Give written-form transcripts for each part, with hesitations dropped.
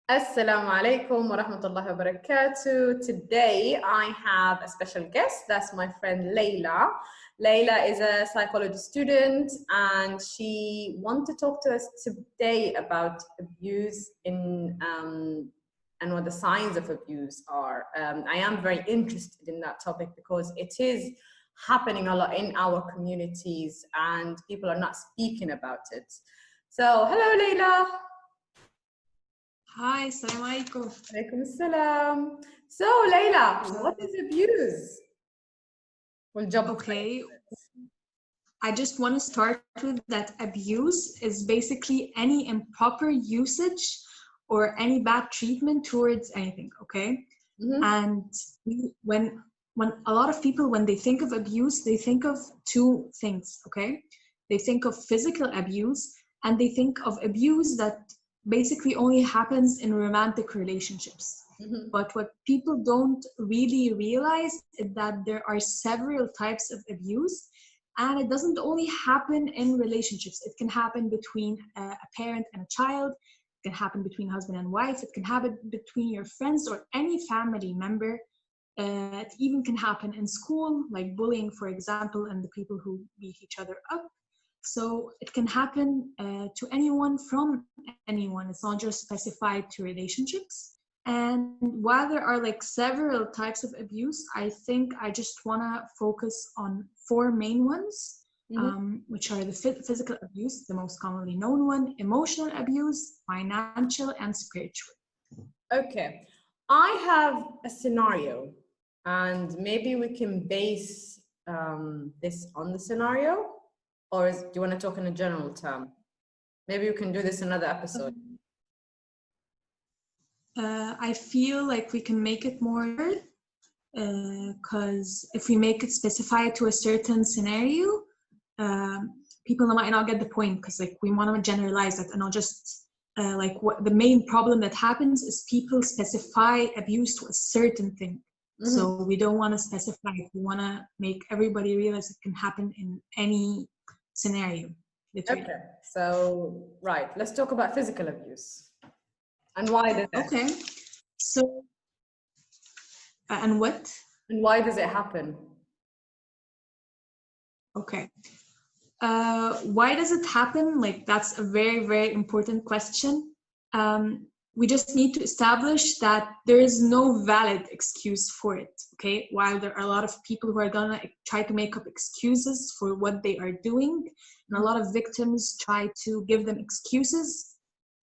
Assalamu alaikum wa rahmatullahi wa barakatuh. Today I have a special guest. That's my friend Layla. Layla is a psychology student and she wants to talk to us today about abuse and what the signs of abuse are. I am very interested in that topic because it is happening a lot in our communities and people are not speaking about it. So, hello Layla. Hi, assalamu alaikum. Alaikum assalam. So, Layla, what is abuse? We'll jump. Okay, I just want to start with that abuse is basically any improper usage or any bad treatment towards anything, okay? Mm-hmm. And when a lot of people, when they think of abuse, they think of two things, okay? They think of physical abuse and they think of abuse that basically only happens in romantic relationships. Mm-hmm. But what people don't really realize is that there are several types of abuse, and it doesn't only happen in relationships. It can happen between a parent and a child. It can happen between husband and wife. It can happen between your friends or any family member. It even can happen in school, like bullying, for example, and the people who beat each other up. So it can happen to anyone from anyone. It's not just specified to relationships. And while there are like several types of abuse, I think I just want to focus on four main ones, which are the physical abuse, the most commonly known one, emotional abuse, financial, and spiritual. Okay, I have a scenario, and maybe we can base this on the scenario, or do you want to talk in a general term? Maybe you can do this another episode. I feel like we can make it more because if we make it specified to a certain scenario, people might not get the point because like we want to generalize that and not just like what the main problem that happens is people specify abuse to a certain thing. So we don't want to specify it. We want to make everybody realize it can happen in any scenario. Literally. Okay, so right, let's talk about physical abuse. And why does it? Okay, so and what? And why does it happen? Okay. Why does it happen? Like, that's a very, very important question. We just need to establish that there is no valid excuse for it, okay? While there are a lot of people who are gonna try to make up excuses for what they are doing, and a lot of victims try to give them excuses,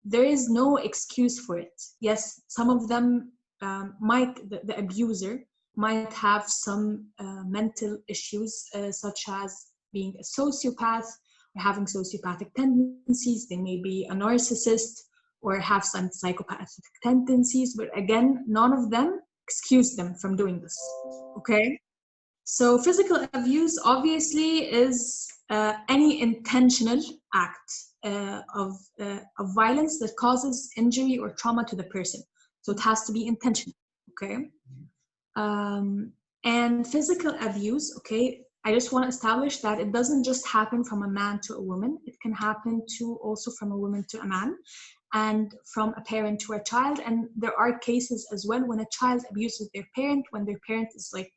there is no excuse for it. Yes, some of them the abuser might have some mental issues, such as being a sociopath or having sociopathic tendencies. They may be a narcissist or have some psychopathic tendencies, but again, none of them excuse them from doing this, okay? So physical abuse obviously is any intentional act of violence that causes injury or trauma to the person. So it has to be intentional, okay? And physical abuse, okay, I just want to establish that it doesn't just happen from a man to a woman. It can happen to also from a woman to a man and from a parent to a child. And there are cases as well when a child abuses their parent, when their parent is like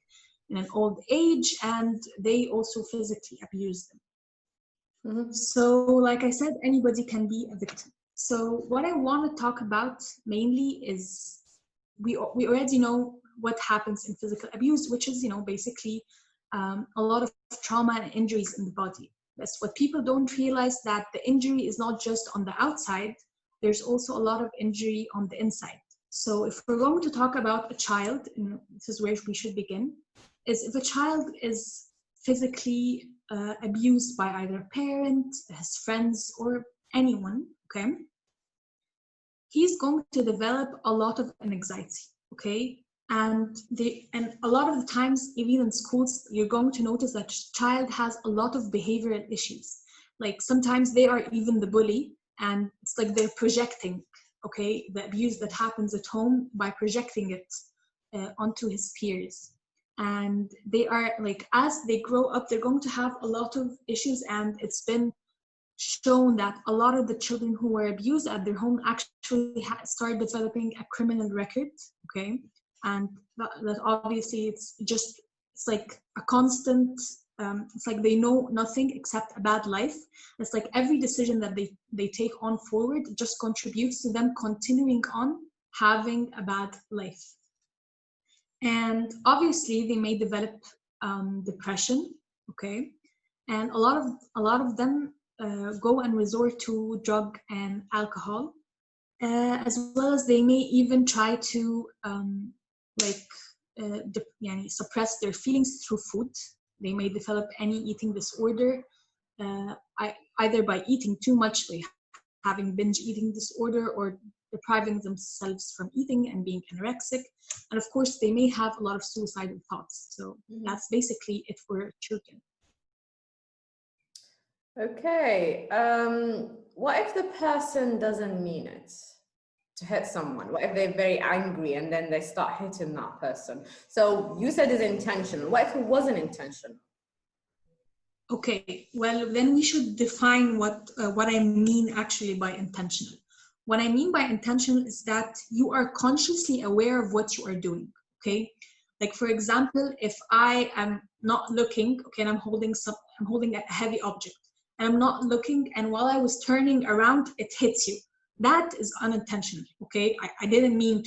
in an old age and they also physically abuse them. So like I said, anybody can be a victim. So what I want to talk about mainly is we already know what happens in physical abuse, which is, basically a lot of trauma and injuries in the body. That's what people don't realize, that the injury is not just on the outside, there's also a lot of injury on the inside. So if we're going to talk about a child, and this is where we should begin, is if a child is physically abused by either a parent, his friends, or anyone, okay, he's going to develop a lot of anxiety, okay? And a lot of the times, even in schools, you're going to notice that child has a lot of behavioral issues. Like sometimes they are even the bully, and it's like they're projecting, okay, the abuse that happens at home by projecting it onto his peers. And they are like, as they grow up, they're going to have a lot of issues, and it's been shown that a lot of the children who were abused at their home actually started developing a criminal record, okay? And that obviously it's like a constant, it's like they know nothing except a bad life. It's like every decision that they take on forward just contributes to them continuing on having a bad life. And obviously they may develop depression, okay? And a lot of them go and resort to drug and alcohol, as well as they may even try to suppress their feelings through food. They may develop any eating disorder, either by eating too much, like having binge eating disorder, or depriving themselves from eating and being anorexic. And of course, they may have a lot of suicidal thoughts. So that's basically it for children. Okay. What if the person doesn't mean it to hit someone? What if they're very angry and then they start hitting that person? So you said it's intentional. What if it wasn't intentional? Okay, well, then we should define what I mean actually by intentional. What I mean by intentional is that you are consciously aware of what you are doing, okay? Like, for example, if I am not looking, okay, and I'm holding a heavy object, and I'm not looking, and while I was turning around, it hits you. That is unintentional, okay? I didn't mean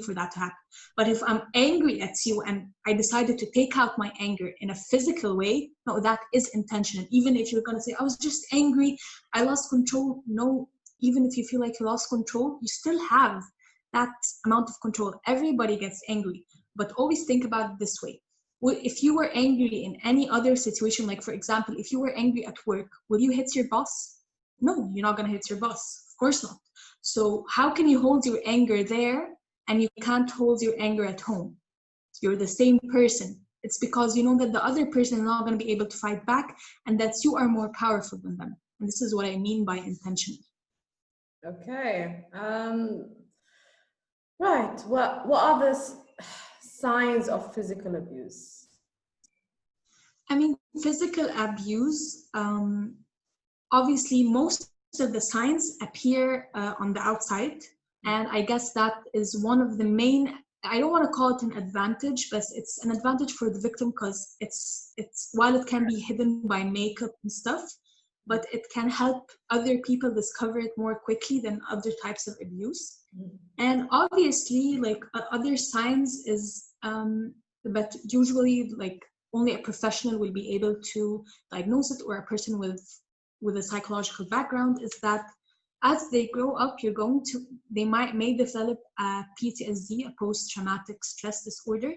for that to happen. But if I'm angry at you and I decided to take out my anger in a physical way, no, that is intentional. Even if you're gonna say, I was just angry, I lost control. No, even if you feel like you lost control, you still have that amount of control. Everybody gets angry, but always think about it this way. If you were angry in any other situation, like for example, if you were angry at work, will you hit your boss? No, you're not gonna hit your boss. Of course not. So how can you hold your anger there and you can't hold your anger at home? You're the same person. It's because you know that the other person is not going to be able to fight back, and that you are more powerful than them. And this is what I mean by intention. Okay. Right. What are the signs of physical abuse? I mean, physical abuse, obviously most of the signs appear on the outside. And I guess that is one of the main, I don't want to call it an advantage, but it's an advantage for the victim because it's while it can be hidden by makeup and stuff, but it can help other people discover it more quickly than other types of abuse. And obviously, like other signs is, but usually like only a professional will be able to diagnose it, or a person with a psychological background, is that as they grow up, they may develop a PTSD, a post-traumatic stress disorder.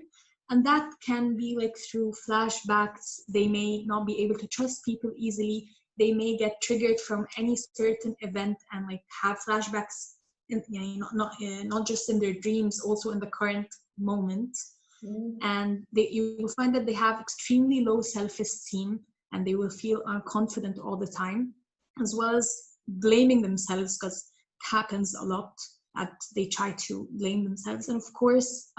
And that can be like through flashbacks. They may not be able to trust people easily. They may get triggered from any certain event and like have flashbacks, not just in their dreams, also in the current moment. And you will find that they have extremely low self-esteem, and they will feel unconfident all the time, as well as blaming themselves, because it happens a lot that they try to blame themselves. And of course,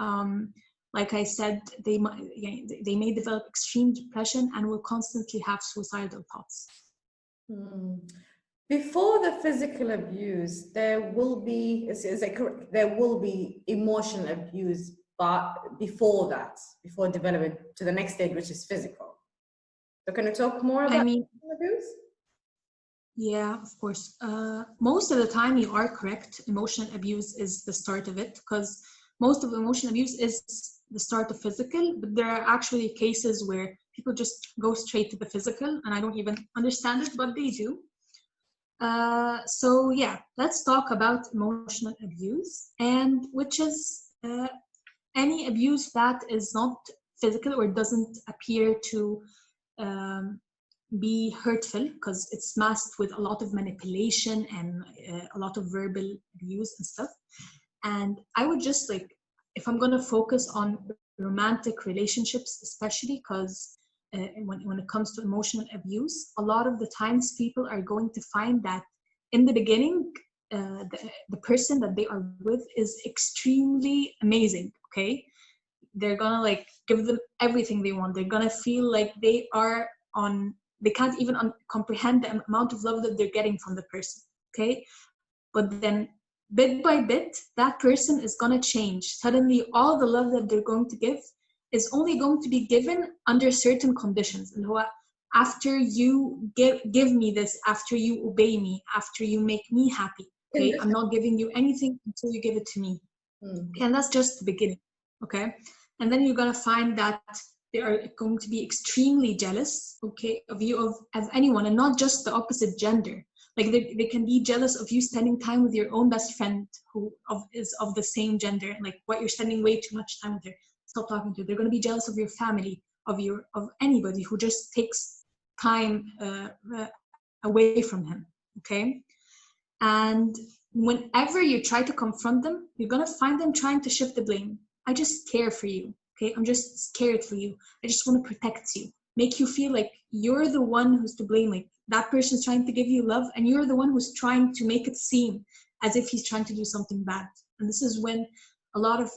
like I said, they may develop extreme depression and will constantly have suicidal thoughts. Before the physical abuse, there will be, is it correct? There will be emotional abuse, but before that, before developing to the next stage, which is physical. So can you talk more about emotional abuse? Yeah, of course. Most of the time you are correct. Emotional abuse is the start of it, because most of emotional abuse is the start of physical, but there are actually cases where people just go straight to the physical, and I don't even understand it, but they do. So yeah, let's talk about emotional abuse, and which is any abuse that is not physical or doesn't appear to be hurtful, because it's masked with a lot of manipulation and a lot of verbal abuse and stuff. And I would just like, if I'm going to focus on romantic relationships, especially because when it comes to emotional abuse, a lot of the times people are going to find that in the beginning, the person that they are with is extremely amazing, okay? They're gonna like give them everything they want. They're gonna feel like they are on they can't even comprehend the amount of love that they're getting from the person. Okay, but then bit by bit, that person is going to change. Suddenly, all the love that they're going to give is only going to be given under certain conditions. And after you give me this, after you obey me, after you make me happy, okay, I'm not giving you anything until you give it to me. Okay, and that's just the beginning. Okay, and then you're going to find that they are going to be extremely jealous, okay, of you, of anyone, and not just the opposite gender. Like they can be jealous of you spending time with your own best friend who is of the same gender, like what you're spending way too much time with her. Stop talking to her. They're going to be jealous of your family, of anybody who just takes time away from him. Okay, and whenever you try to confront them, you're going to find them trying to shift the blame. I just care for you. Okay, I'm just scared for you. I just want to protect you, make you feel like you're the one who's to blame. Like that person's trying to give you love, and you're the one who's trying to make it seem as if he's trying to do something bad. And this is when a lot of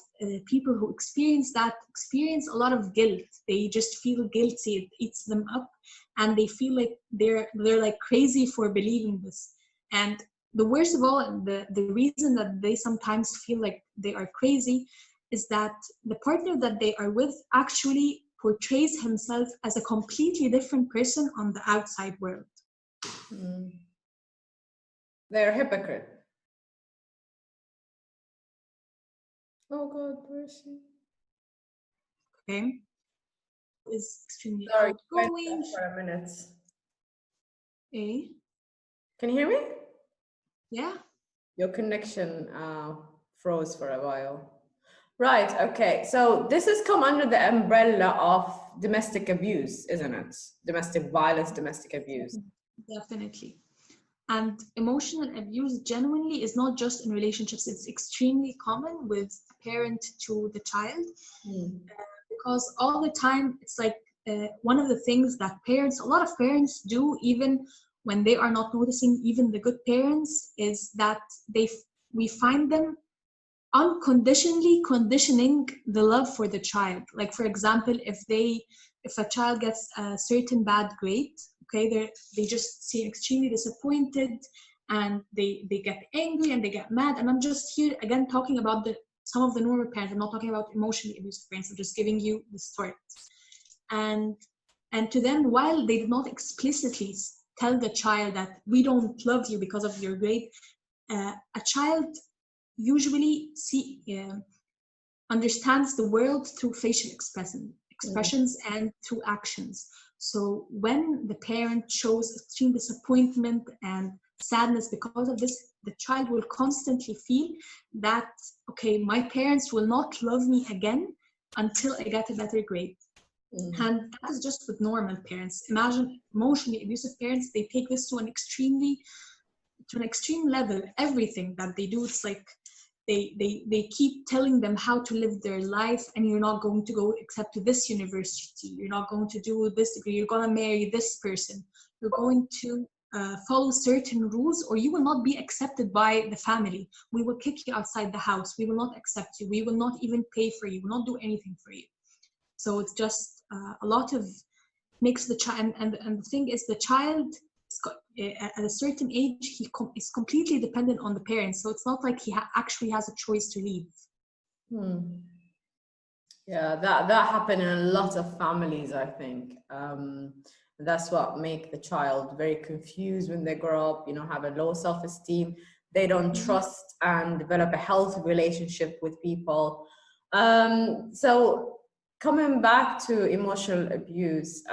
people who experience a lot of guilt. They just feel guilty. It eats them up, and they feel like they're like crazy for believing this. And the worst of all, the reason that they sometimes feel like they are crazy is that the partner that they are with actually portrays himself as a completely different person on the outside world. They're a hypocrite. Oh God, where is she? Okay. Is extremely Sorry, outgoing. for a minute. Eh? Can you hear me? Yeah. Your connection froze for a while. Right, okay. So this has come under the umbrella of domestic abuse, isn't it? Domestic violence, domestic abuse. Definitely. And emotional abuse genuinely is not just in relationships. It's extremely common with a parent to the child. Because all the time, it's like one of the things that a lot of parents do, even when they are not noticing, even the good parents, is that we find them unconditionally conditioning the love for the child. Like for example, if a child gets a certain bad grade, okay, they just seem extremely disappointed, and they get angry and they get mad. And I'm just here again talking about some of the normal parents. I'm not talking about emotionally abusive parents. I'm just giving you the story. And to them, while they did not explicitly tell the child that we don't love you because of your grade, a child usually understands the world through facial expressions and through actions. So when the parent shows extreme disappointment and sadness because of this, the child will constantly feel that, okay, my parents will not love me again until I get a better grade. And that is just with normal parents. Imagine emotionally abusive parents, they take this to an extreme level. Everything that they do, it's like they keep telling them how to live their life, and you're not going to go except to this university, you're not going to do this degree, you're going to marry this person, you're going to follow certain rules, or you will not be accepted by the family. We will kick you outside the house. We will not accept you. We will not even pay for you. We will not do anything for you. So it's just a lot of makes the child, and the thing is, the child at a certain age, he is completely dependent on the parents. So it's not like he actually has a choice to leave. Yeah, that happened in a lot of families, I think. That's what make the child very confused when they grow up, have a low self-esteem. They don't trust and develop a healthy relationship with people. So coming back to emotional abuse,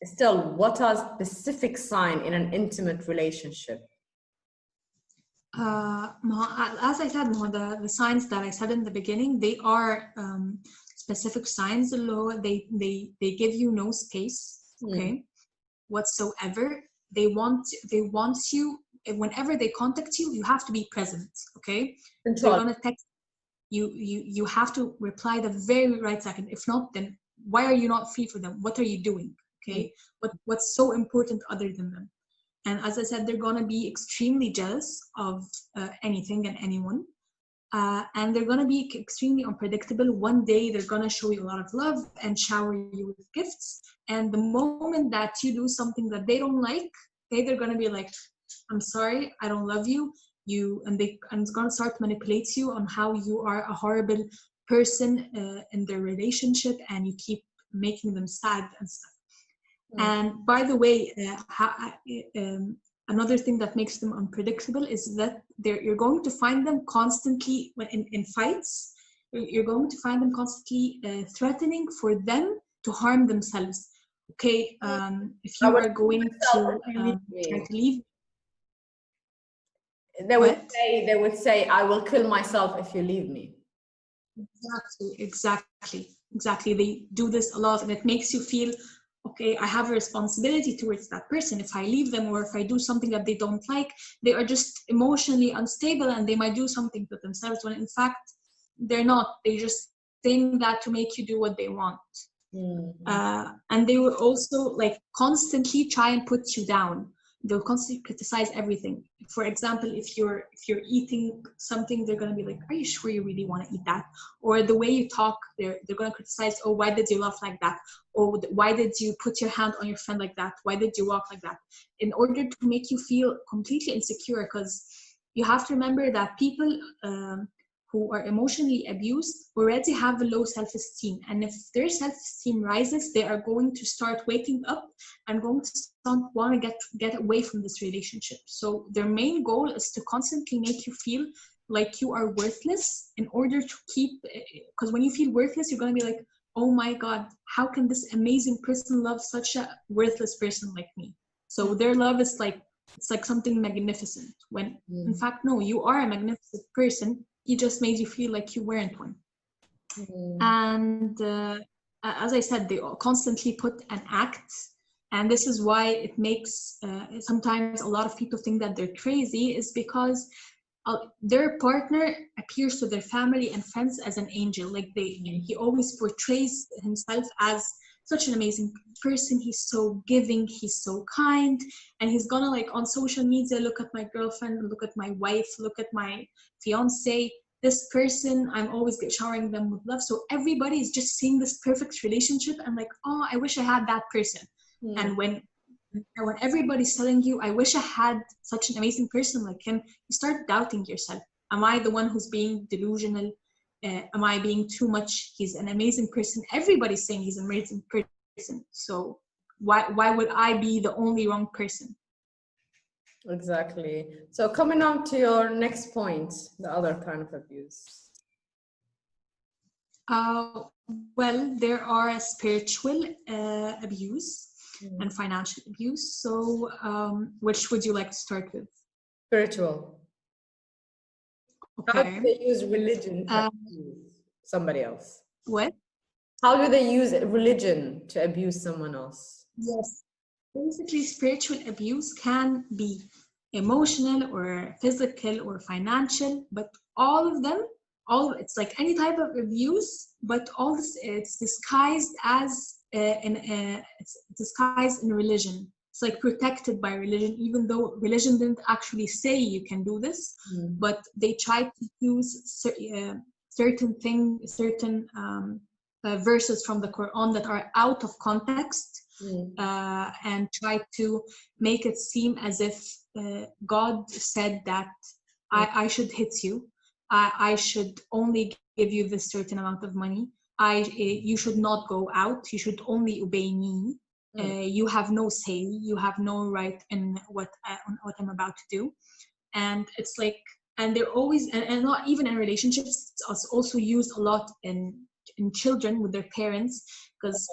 still, what are specific signs in an intimate relationship? As I said, the signs that I said in the beginning, they are specific signs. They give you no space, okay, whatsoever. They want you. Whenever they contact you, you have to be present, okay. Control. They're gonna text you have to reply the very right second. If not, then why are you not free for them? What are you doing? Okay, what's so important other than them? And as I said, they're gonna be extremely jealous of anything and anyone. and they're going to be extremely unpredictable. One day they're going to show you a lot of love and shower you with gifts, and the moment that you do something that they don't like, okay, they're going to be like, I'm sorry, I don't love you. And it's going to start to manipulate you on how you are a horrible person in their relationship, and you keep making them sad and stuff. And by the way, another thing that makes them unpredictable is that you're going to find them constantly in fights. You're going to find them constantly threatening for them to harm themselves. Okay, if you are going to try to leave, they would say, I will kill myself if you leave me. Exactly. They do this a lot, and it makes you feel, okay, I have a responsibility towards that person. If I leave them, or if I do something that they don't like, they are just emotionally unstable, and they might do something to themselves when in fact they're not. They're just saying that to make you do what they want. And they will also like constantly try and put you down. They'll constantly criticize everything. For example, if you're eating something, they're gonna be like, "Are you sure you really want to eat that?" Or the way you talk, they're gonna criticize. "Oh, why did you laugh like that?" "Oh, why did you put your hand on your friend like that? Why did you walk like that?" In order to make you feel completely insecure, because you have to remember that people who are emotionally abused already have a low self-esteem, and if their self-esteem rises, they are going to start waking up and going to want to get away from this relationship. So their main goal is to constantly make you feel like you are worthless, in order to keep, because when you feel worthless, you're going to be like, oh my god, how can this amazing person love such a worthless person like me? So their love is like, it's like something magnificent, when in fact, no, you are a magnificent person. He just made you feel like you weren't one. And as I said, they constantly put an act, and this is why it makes sometimes a lot of people think that they're crazy, is because their partner appears to their family and friends as an angel. Like he always portrays himself as such an amazing person. He's so giving, he's so kind, and he's gonna like on social media, look at my girlfriend, look at my wife, look at my fiance, this person, I'm always showering them with love. So everybody is just seeing this perfect relationship and like, oh, I wish I had that person. And when everybody's telling you, I wish I had such an amazing person like him, you start doubting yourself. Am I the one who's being delusional? Am I being too much? He's an amazing person. Everybody's saying he's an amazing person. So why would I be the only wrong person? Exactly. So coming on to your next point, the other kind of abuse. Well, there are spiritual abuse and financial abuse. So which would you like to start with? Spiritual. Okay. How do they use religion to abuse somebody else? What? How do they use religion to abuse someone else? Yes. Basically, spiritual abuse can be emotional or physical or financial, but all of them, it's like any type of abuse, but all this, it's disguised as it's disguised in religion. It's like protected by religion, even though religion didn't actually say you can do this, but they try to use certain verses from the Quran that are out of context, and try to make it seem as if God said that I should hit you, I should only give you this certain amount of money, you should not go out, you should only obey me, you have no say, you have no right in what I'm about to do. And it's like, and they're always, and not even in relationships, it's also used a lot in children with their parents, because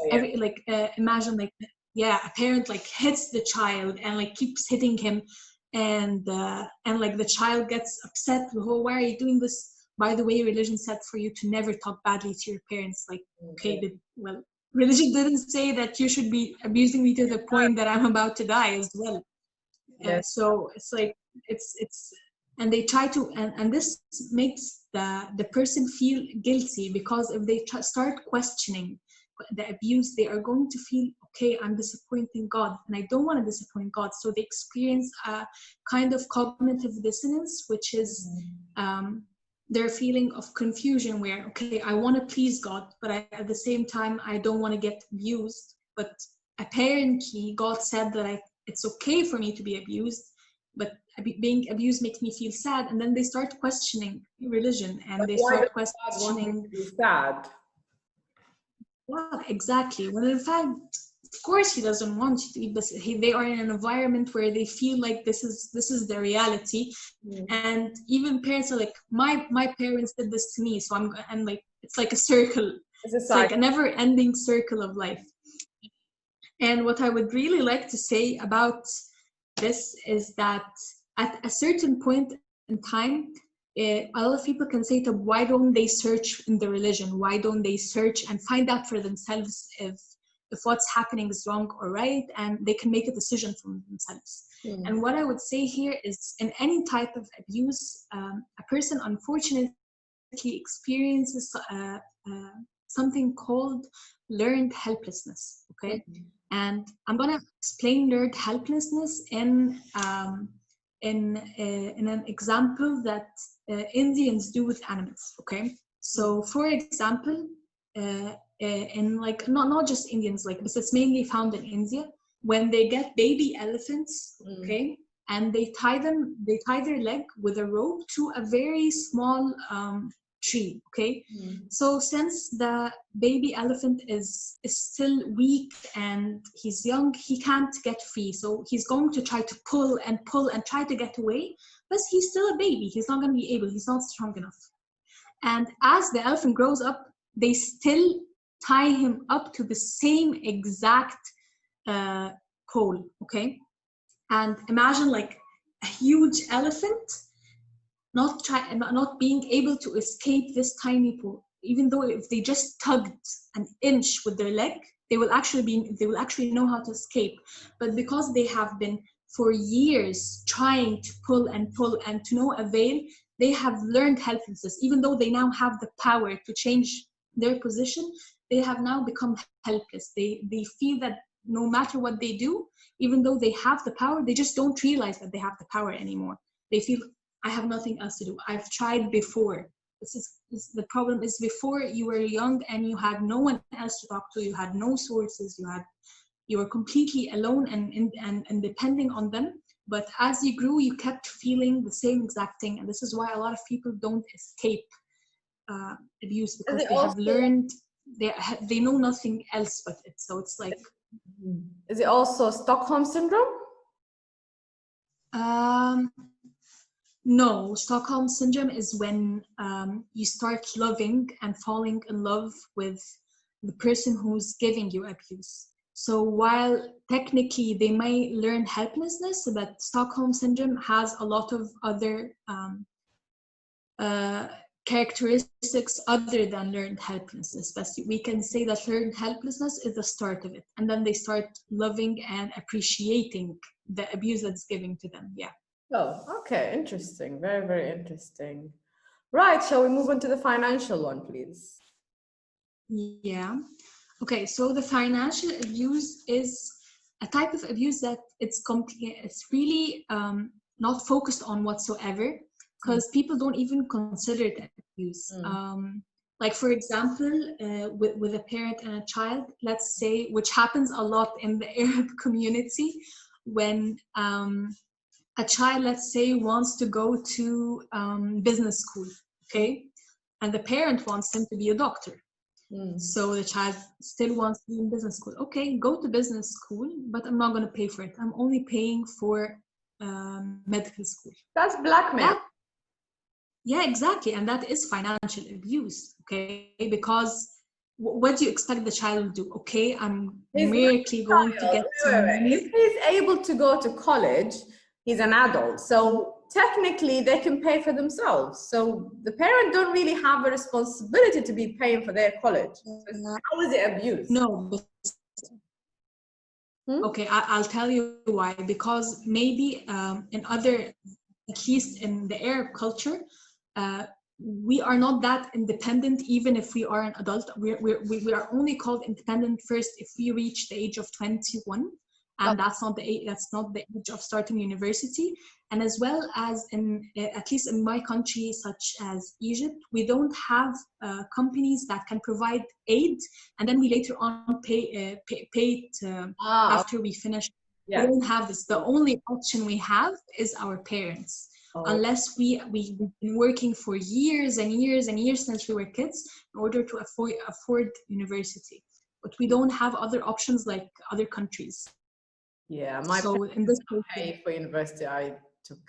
imagine like, a parent like hits the child and like keeps hitting him, and like the child gets upset, oh, why are you doing this? By the way, religion said for you to never talk badly to your parents. Like, okay, well, religion didn't say that you should be abusing me to the point that I'm about to die as well. So it's like, it's and they try to, and this makes the person feel guilty, because if they start questioning the abuse, they are going to feel, okay, I'm disappointing God, and I don't want to disappoint God. So they experience a kind of cognitive dissonance, which is their feeling of confusion where, okay, I want to please God, but at the same time, I don't want to get abused. But apparently, God said that it's okay for me to be abused, but being abused makes me feel sad. And then they start questioning religion, and But they why does start God want you questioning. to be sad? Yeah, exactly. When in fact, of course, he doesn't want you to be, but they are in an environment where they feel like this is their reality. And even parents are like, my parents did this to me, so and like it's like a circle. It's like a never-ending circle of life. And what I would really like to say about this is that at a certain point in time, a lot of people can say to why don't they search in the religion? Why don't they search and find out for themselves if what's happening is wrong or right, and they can make a decision for themselves. And what I would say here is, in any type of abuse, a person unfortunately experiences something called learned helplessness. Okay, and I'm gonna explain learned helplessness in an example that Indians do with animals. Okay, so for example, in like not just Indians, like but it's mainly found in India, when they get baby elephants, okay, and they tie their leg with a rope to a very small tree, okay. So since the baby elephant is still weak and he's young, he can't get free, so he's going to try to pull and try to get away, but he's still a baby, he's not going to be able, he's not strong enough. And as the elephant grows up, they still tie him up to the same exact pole, okay. And imagine like a huge elephant not being able to escape this tiny pole, even though if they just tugged an inch with their leg, they will actually know how to escape. But because they have been for years trying to pull and to no avail, they have learned helplessness. Even though they now have the power to change their position, they have now become helpless. They feel that no matter what they do, even though they have the power, they just don't realize that they have the power anymore. They feel, I have nothing else to do. I've tried before. The problem is, before you were young and you had no one else to talk to, you had no sources, you were completely alone and depending on them. But as you grew, you kept feeling the same exact thing. And this is why a lot of people don't escape abuse, because they have learned, they know nothing else but it. So it's like... Is it also Stockholm Syndrome? No, Stockholm Syndrome is when you start loving and falling in love with the person who's giving you abuse. So while technically they may learn helplessness, but Stockholm Syndrome has a lot of other characteristics other than learned helplessness. But we can say that learned helplessness is the start of it. And then they start loving and appreciating the abuse that's given to them. Yeah. Oh, okay. Interesting. Very, very interesting. Right. Shall we move on to the financial one, please? Yeah. Okay. So the financial abuse is a type of abuse that it's really not focused on whatsoever, because people don't even consider it abuse. Like, for example, with a parent and a child, let's say, which happens a lot in the Arab community, when a child, let's say, wants to go to business school, okay? And the parent wants him to be a doctor. So the child still wants to be in business school. Okay, go to business school, but I'm not going to pay for it. I'm only paying for medical school. That's blackmail. Yeah, exactly. And that is financial abuse, okay? Because what do you expect the child to do? Okay, I'm merely going to get some money. If he's able to go to college, he's an adult. So technically they can pay for themselves. So the parent don't really have a responsibility to be paying for their college. So how is it abuse? No. Okay, I'll tell you why. Because maybe in other, at least in the Arab culture, we are not that independent. Even if we are an adult, we are only called independent first if we reach the age of 21. and that's not the age of starting university. And as well as in at least in my country, such as Egypt, we don't have companies that can provide aid, and then we later on pay it after we finish. Yeah. We don't have this. The only option we have is our parents. Unless we've been working for years and years and years since we were kids in order to afford university. But we don't have other options like other countries. Yeah, my parents in this pay for university. I took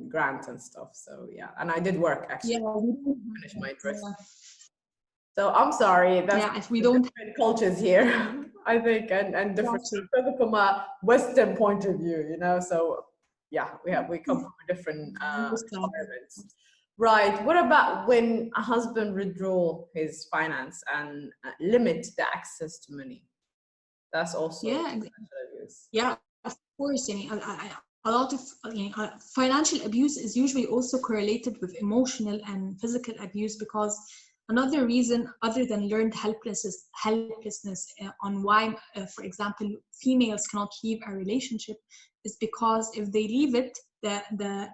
grants and stuff. So yeah, and I did work actually. Yeah, we don't finish my university. So I'm sorry. That's if we don't different cultures here, I think, and different from a Western point of view, you know. So yeah, we come from a different environments. Right. What about when a husband withdraw his finance and limit the access to money? That's also abuse. Yeah, of course. A lot of financial abuse is usually also correlated with emotional and physical abuse, because another reason other than learned helplessness on why, for example, females cannot leave a relationship is because if they leave it, the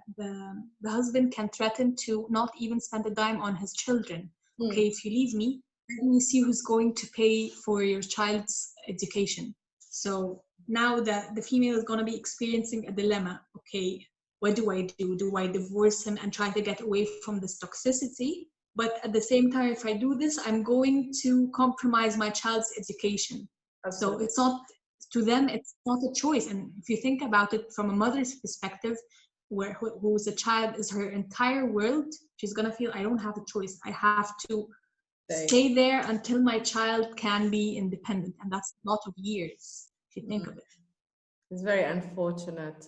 husband can threaten to not even spend a dime on his children. Okay, if you leave me, let me see who's going to pay for your child's education. So now the female is going to be experiencing a dilemma. Okay, what do I do? Do I divorce him and try to get away from this toxicity? But at the same time, if I do this, I'm going to compromise my child's education. Absolutely. So it's not, to them, it's not a choice. And if you think about it from a mother's perspective, who's a child is her entire world, she's going to feel, I don't have a choice. I have to stay there until my child can be independent. And that's a lot of years, if you think of it. It's very unfortunate.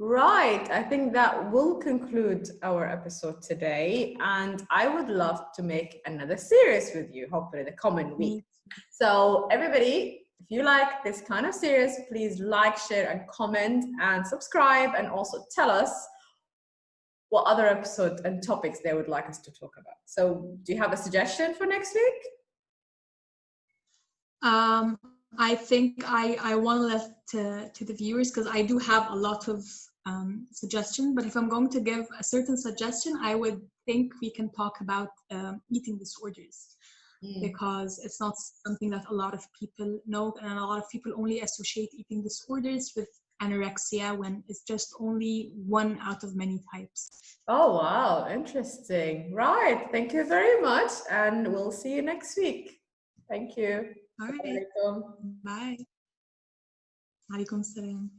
Right. I think that will conclude our episode today. And I would love to make another series with you, hopefully the coming week. So everybody, if you like this kind of series, please like, share, and comment, and subscribe, and also tell us what other episodes and topics they would like us to talk about. So do you have a suggestion for next week? I think I want to let to the viewers, because I do have a lot of suggestions, but if I'm going to give a certain suggestion, I would think we can talk about eating disorders, because it's not something that a lot of people know, and a lot of people only associate eating disorders with anorexia, when it's just only one out of many types. Oh, wow. Interesting. Right. Thank you very much. And we'll see you next week. Thank you. All right. Bye. Alaikum salam.